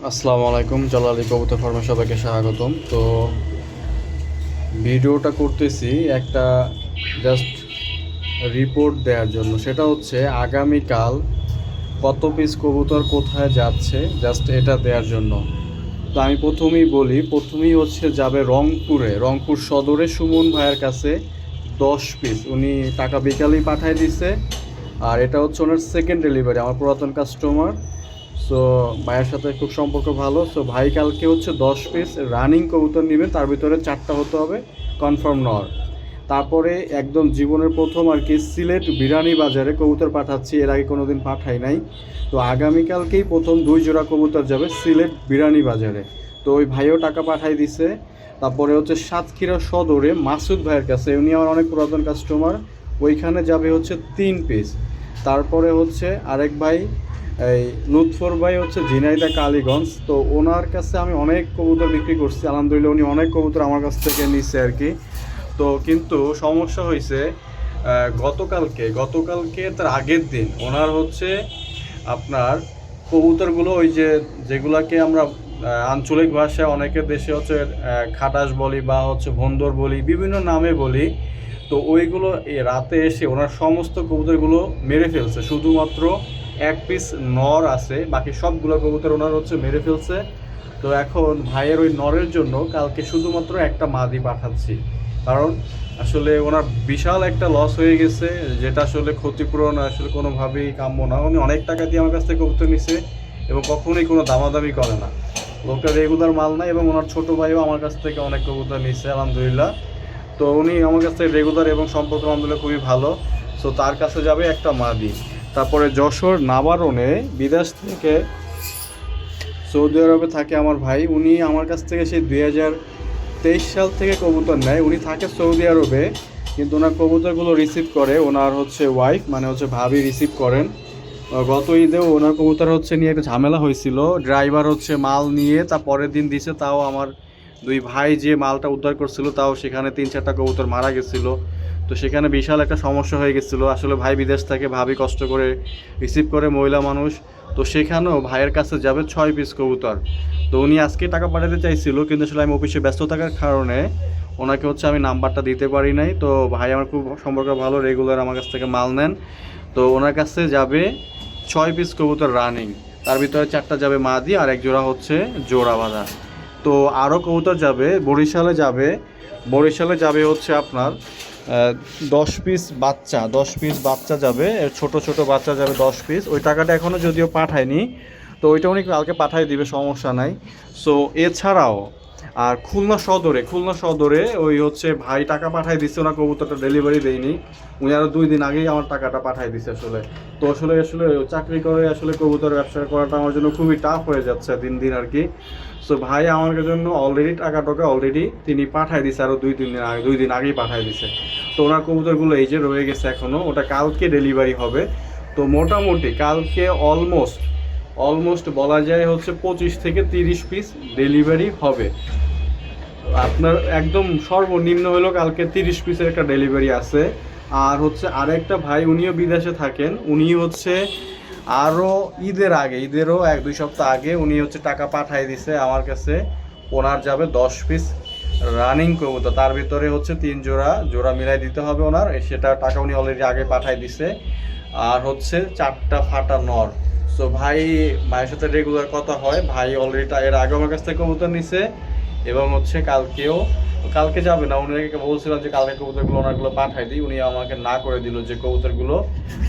আসসালামু আলাইকুম, জালালি কবুতর ফার্মে সবাইকে স্বাগতম। তো ভিডিওটা করতেছি একটা জাস্ট রিপোর্ট দেওয়ার জন্য। সেটা হচ্ছে আগামীকাল কত পিস কবুতর কোথায় যাচ্ছে, জাস্ট এটা দেওয়ার জন্য। তো আমি প্রথমেই হচ্ছে যাবে রংপুরে, রংপুর সদরে সুমন ভাইয়ের কাছে 10 পিস। উনি টাকা বিকালেই পাঠায় দিছে, আর এটা হচ্ছে ওনার সেকেন্ড ডেলিভারি, আমার পুরাতন কাস্টমার। সো ভাইয়ের সাথে খুব সম্পর্ক ভালো। সো ভাই কালকে হচ্ছে 10 পিস রানিং কবুতর নেবেন, তার ভিতরে 4টা হতে হবে কনফার্ম নর। তারপরে একদম জীবনের প্রথম আর কি সিলেট বিরানি বাজারে কবুতর পাঠাচ্ছি, এর আগে কোনো দিন পাঠাই নাই। তো আগামীকালকেই প্রথম 2 জোড়া কবুতর যাবে সিলেট বিরানি বাজারে। তো ওই ভাইও টাকা পাঠাই দিছে। তারপরে হচ্ছে সাতক্ষীরা সদরে মাসুদ ভাইয়ের কাছে, উনি আমার অনেক পুরাতন কাস্টমার, ওইখানে যাবে হচ্ছে 3 পিস। তারপরে হচ্ছে আরেক ভাই, এই লুৎফর ভাই হচ্ছে ঝিনাইদহ কালীগঞ্জ। তো ওনার কাছে আমি অনেক কবুতর বিক্রি করছি, আলহামদুলিল্লাহ উনি অনেক কবুতর আমার কাছ থেকে নিচ্ছে আর কি। তো কিন্তু সমস্যা হয়েছে গতকালকে তার আগের দিন ওনার হচ্ছে আপনার কবুতরগুলো, ওই যে যেগুলাকে আমরা আঞ্চলিক ভাষায় অনেকের দেশে হচ্ছে খাটাস বলি বা হচ্ছে ভন্দর বলি, বিভিন্ন নামে বলি। তো ওইগুলো রাতে এসে ওনার সমস্ত কবুতরগুলো মেরে ফেলছে, শুধুমাত্র 1 পিস নর আছে, বাকি সবগুলো কবুতর ওনার হচ্ছে মেরে ফেলছে। তো এখন ভাইয়ের ওই নরের জন্য কালকে শুধুমাত্র একটা মাদি পাঠাচ্ছি, কারণ আসলে ওনার বিশাল একটা লস হয়ে গেছে, যেটা আসলে ক্ষতিপূরণ আসলে কোনোভাবেই কাম্য না। উনি অনেক টাকা দিয়ে আমার কাছ থেকে কবুতর নিছে এবং কখনোই কোনো দামাদামি করে না, লোকটা রেগুলার মাল নাই। এবং ওনার ছোটো ভাইও আমার কাছ থেকে অনেক কবুতর নিচ্ছে আলহামদুলিল্লাহ। তো উনি আমার কাছ থেকে রেগুলার এবং সম্পর্ক আলহামদুলিল্লাহ খুবই ভালো। সো তার কাছে যাবে একটা মাদি। তারপরে যশোর নাবারণে বিদেশ থেকে, সৌদি আরবে থাকে আমার ভাই, উনি আমার কাছ থেকে সেই 2023 সাল থেকে কবুতর নেয়। উনি থাকে সৌদি আরবে, কিন্তু ওনার কবুতরগুলো রিসিভ করে ওনার হচ্ছে ওয়াইফ, মানে হচ্ছে ভাবি রিসিভ করেন। গত ঈদেও ওনার কবুতর হচ্ছে নিয়ে একটা ঝামেলা হয়েছিল, ড্রাইভার হচ্ছে মাল নিয়ে তা পরের দিন দিছে, তাও আমার দুই ভাই যে মালটা উদ্ধার করছিল তাও সেখানে 3-4টা কবুতর মারা গেছিলো। তো সেখানে বিশাল একটা সমস্যা হয়ে গেছিলো। আসলে ভাই বিদেশ থেকে, ভাবি কষ্ট করে রিসিভ করে, মহিলা মানুষ। তো সেখানেও ভাইয়ের কাছে যাবে 6 পিস কবুতর। তো উনি আজকে টাকা পাঠাতে চাইছিল, কিন্তু আসলে আমি অফিসে ব্যস্ত থাকার কারণে ওনাকে হচ্ছে আমি নাম্বারটা দিতে পারি নাই। তো ভাই আমার খুব সম্পর্ক ভালো, রেগুলার আমার কাছ থেকে মাল নেন। তো ওনার কাছে যাবে 6 পিস কবুতর রানিং, তার ভিতরে 4টা যাবে মাদি আর 1 জোড়া হচ্ছে জোড়া বাঁধা। তো আরও কবুতর যাবে বরিশালে যাবে হচ্ছে আপনার 10 পিস বাচ্চা যাবে, ছোট ছোট বাচ্চা যাবে 10 পিস। ওই টাকাটা এখনও যদিও পাঠায়নি, তো ওইটা উনি কালকে পাঠাই দিবে, সমস্যা নাই। সো এছাড়াও আর খুলনা সদরে ওই হচ্ছে ভাই টাকা পাঠাই দিচ্ছে, ওনার কবুতরটা ডেলিভারি দেয়নি, উনি আরও 2 দিন আগেই আমার টাকাটা পাঠাই দিচ্ছে আসলে। তো আসলে চাকরি করে আসলে কবুতর ব্যবসা করাটা আমার জন্য খুবই টাফ হয়ে যাচ্ছে দিন দিন আর কি। সো ভাই আমার জন্য অলরেডি টাকা অলরেডি তিনি পাঠাই দিছে, আরও 2 দিন আগেই পাঠাই দিছে। তো ওনার কবুতরগুলো এই যে রয়ে গেছে এখনও, ওটা কালকে ডেলিভারি হবে। তো মোটামুটি কালকে অলমোস্ট বলা যায় হচ্ছে 25 থেকে 30 পিস ডেলিভারি হবে। আপনার একদম সর্বনিম্ন হলো কালকে 30 পিসের একটা ডেলিভারি আছে। আর হচ্ছে আরেকটা ভাই, উনিও বিদেশে থাকেন, উনি হচ্ছে আরও ঈদেরও 1-2 সপ্তাহ আগে উনি হচ্ছে টাকা পাঠিয়ে দিছে আমার কাছে। ওনার যাবে 10 পিস রানিং কবুতর, তার ভিতরে হচ্ছে 3 জোড়া মিলাই দিতে হবে ওনার, সেটা টাকা উনি অলরেডি আগে পাঠিয়ে দিছে। আর হচ্ছে 4টা ফাটা নর। সো ভাইয়ের সাথে রেগুলার কথা হয়, ভাই অলরেডি এর আগে আমার কাছ থেকে কবুতর নিছে এবং হচ্ছে কালকে যাবে না, উনাকে বলছিলাম যে কালকে কবুতরগুলো ওনারগুলো পাঠাই দিই, উনি আমাকে না করে দিল যে কবুতরগুলো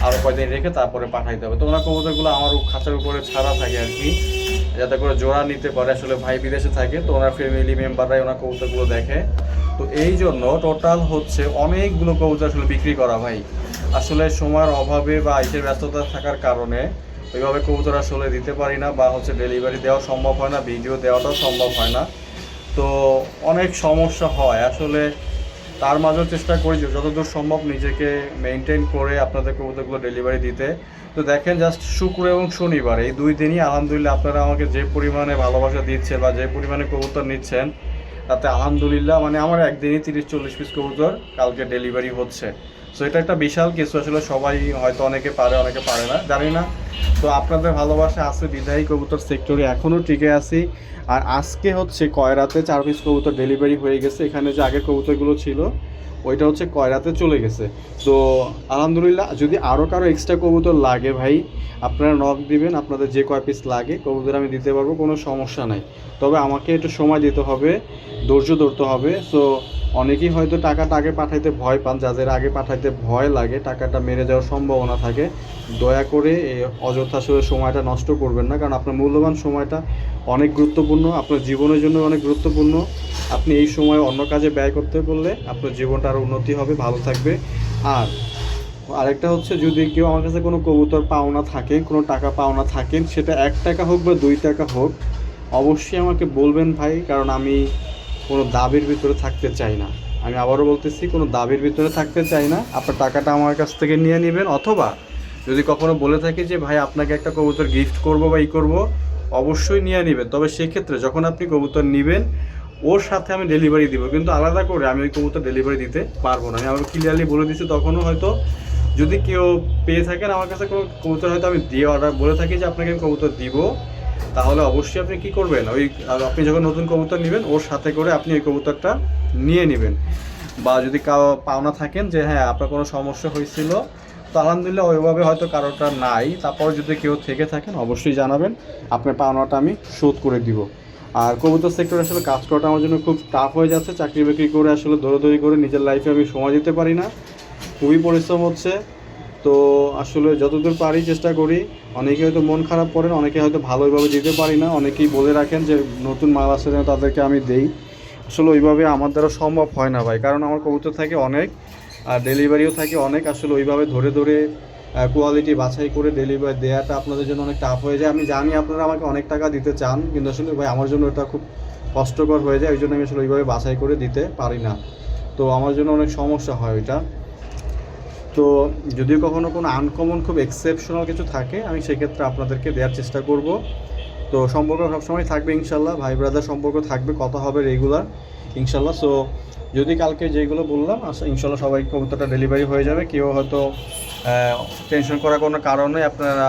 আরও কয়েকদিন রেখে তারপরে পাঠাইতে হবে। তো ওনার কবুতরগুলো আমার খাঁচার উপরে ছাড়া থাকে আর কি, যাতে করে জোড়া নিতে পারে। আসলে ভাই বিদেশে থাকে, তো ওনার ফ্যামিলি মেম্বাররাই ওনার কবুতরগুলো দেখে। তো এই জন্য টোটাল হচ্ছে অনেকগুলো কবুতর আসলে বিক্রি করা ভাই, আসলে সময়ের অভাবে বা আইসের ব্যস্ততা থাকার কারণে ওইভাবে কবুতর আসলে দিতে পারি না, বা হচ্ছে ডেলিভারি দেওয়া সম্ভব হয় না, ভিডিও দেওয়াটাও সম্ভব হয় না। তো অনেক সমস্যা হয় আসলে, তার মাঝেও চেষ্টা করি যে যতদূর সম্ভব নিজেকে মেনটেন করে আপনাদের কবুতরগুলো ডেলিভারি দিতে। তো দেখেন জাস্ট শুক্র এবং শনিবার এই 2 দিনই আলহামদুলিল্লাহ আপনারা আমাকে যে পরিমাণে ভালোবাসা দিচ্ছেন বা যে পরিমাণে কবুতর নিচ্ছেন, তাতে আলহামদুলিল্লাহ মানে আমার একদিনই 30-40 পিস কবুতর কালকে ডেলিভারি হচ্ছে। সো এটা একটা বিশাল কিছু, আসলে সবাই হয়তো অনেকে পারে অনেকে পারে না, জানি না। তো আপনাদের ভালোবাসা আছে বিধায়ী কবুতর সেক্টরে এখনও টিকে আছি। আর আজকে হচ্ছে কয়রাতে 4 পিস কবুতর ডেলিভারি হয়ে গেছে। এখানে যে আগের কবুতরগুলো ছিল ওইটা হচ্ছে কয়রাতে চলে গেছে। তো আলহামদুলিল্লাহ, যদি আরও কারো এক্সট্রা কবুতর লাগে ভাই আপনারা নক দিবেন, আপনাদের যে কয় পিস লাগে কবুতর আমি দিতে পারবো, কোনো সমস্যা নাই। তবে আমাকে একটু সময় দিতে হবে, ধৈর্য ধরতে হবে। সো অনেকেই হয়তো টাকাটা আগে পাঠাইতে ভয় পান, যাদের আগে পাঠাইতে ভয় লাগে, টাকাটা মেরে যাওয়ার সম্ভাবনা থাকে, দয়া করে এই অযথা আসলে সময়টা নষ্ট করবেন না। কারণ আপনার মূল্যবান সময়টা অনেক গুরুত্বপূর্ণ, আপনার জীবনের জন্য অনেক গুরুত্বপূর্ণ। আপনি এই সময় অন্য কাজে ব্যয় করতে বললে আপনার জীবনটা আরও উন্নতি হবে, ভালো থাকবে। আর আরেকটা হচ্ছে, যদি কেউ আমার কাছে কোনো কবুতর পাওনা থাকে, কোনো টাকা পাওনা থাকেন, সেটা 1 টাকা হোক বা 2 টাকা হোক, অবশ্যই আমাকে বলবেন ভাই। কারণ আমি কোনো দাবির ভিতরে থাকতে চাই না। আমি আবারও বলতেছি, কোনো দাবির ভিতরে থাকতে চাই না। আপনার টাকাটা আমার কাছ থেকে নিয়ে নেবেন, অথবা যদি কখনো বলে থাকি যে ভাই আপনাকে একটা কবুতর গিফট করব বা ই করবো, অবশ্যই নিয়ে নেবেন। তবে সেক্ষেত্রে যখন আপনি কবুতর নেবেন ওর সাথে আমি ডেলিভারি দিব, কিন্তু আলাদা করে আমি ওই কবুতর ডেলিভারি দিতে পারবো না। আমি আবার ক্লিয়ারলি বলে দিচ্ছি। তখনও হয়তো যদি কেউ পেয়ে থাকেন আমার কাছে কোনো কবুতর, হয়তো আমি দিয়ে অর্ডার বলে থাকি যে আপনাকে আমি কবুতর দিব, তাহলে অবশ্যই আপনি কী করবেন, ওই আপনি যখন নতুন কবুতর নেবেন ওর সাথে করে আপনি ওই কবুতরটা নিয়ে নেবেন। বা যদি কাউ পাওনা থাকেন যে হ্যাঁ আপনার কোনো সমস্যা হয়েছিল, তো আলহামদুলিল্লাহ ওইভাবে হয়তো কারোটা নাই, তারপর যদি কেউ থেকে থাকেন অবশ্যই জানাবেন, আপনার পাওনাটা আমি শোধ করে দিব। আর কবুতর সেক্টরে আসলে কাজ করাটা আমার জন্য খুব টাফ হয়ে যাচ্ছে। চাকরি বাকরি করে আসলে দৌড়াদৌড়ি করে নিজের লাইফে আমি সময় দিতে পারি না, খুবই পরিশ্রম হচ্ছে। তো আসলে যতদূর পারি চেষ্টা করি। অনেকে হয়তো মন খারাপ করেন, অনেকে হয়তো ভালোভাবে দিতে পারি না, অনেকেই বলে রাখেন যে নতুন মাল আসলে যেন তাদেরকে আমি দেই। আসলে ওইভাবে আমার দ্বারা সম্ভব হয় না ভাই, কারণ আমার কবুতর থাকে অনেক আর ডেলিভারিও থাকে অনেক। আসলে ওইভাবে ধরে ধরে কোয়ালিটি বাছাই করে ডেলিভারি দেওয়াটা আপনাদের জন্য অনেক টাফ হয়ে যায়। আমি জানি আপনারা আমাকে অনেক টাকা দিতে চান, কিন্তু আসলে ভাই আমার জন্য এটা খুব কষ্টকর হয়ে যায়। ওই জন্য আমি আসলে ওইভাবে বাছাই করে দিতে পারি না। তো আমার জন্য অনেক সমস্যা হয় ওইটা। তো যদিও কখনো কোনো আনকমন খুব এক্সেপশনাল কিছু থাকে, আমি সেক্ষেত্রে আপনাদেরকে দেওয়ার চেষ্টা করব। তো সম্পর্ক সবসময় থাকবে ইনশাল্লাহ, ভাই ব্রাদার সম্পর্ক থাকবে, কথা হবে রেগুলার ইনশাল্লাহ। সো যদি কালকে যেগুলো বললাম ইনশাল্লাহ সবাই কবুতরটা ডেলিভারি হয়ে যাবে। কেউ হয়তো টেনশন করার কোনো কারণ নেই, আপনারা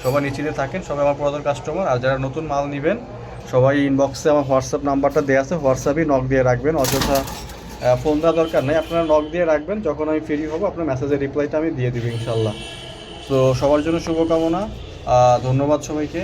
সবাই নিশ্চিন্তে থাকেন। সবাই আমার পুরাতন কাস্টমার, আর যারা নতুন মাল নেবেন সবাই ইনবক্সে আমার হোয়াটসঅ্যাপ নাম্বারটা দেওয়া আছে, হোয়াটসঅ্যাপেই নক দিয়ে রাখবেন, অযথা ফোন দেওয়ার দরকার নেই। আপনারা নক দিয়ে রাখবেন, যখন আমি ফ্রি হব আপনার মেসেজের রিপ্লাইটা আমি দিয়ে দেবো ইনশাল্লাহ। তো সবার জন্য শুভকামনা, ধন্যবাদ সবাইকে।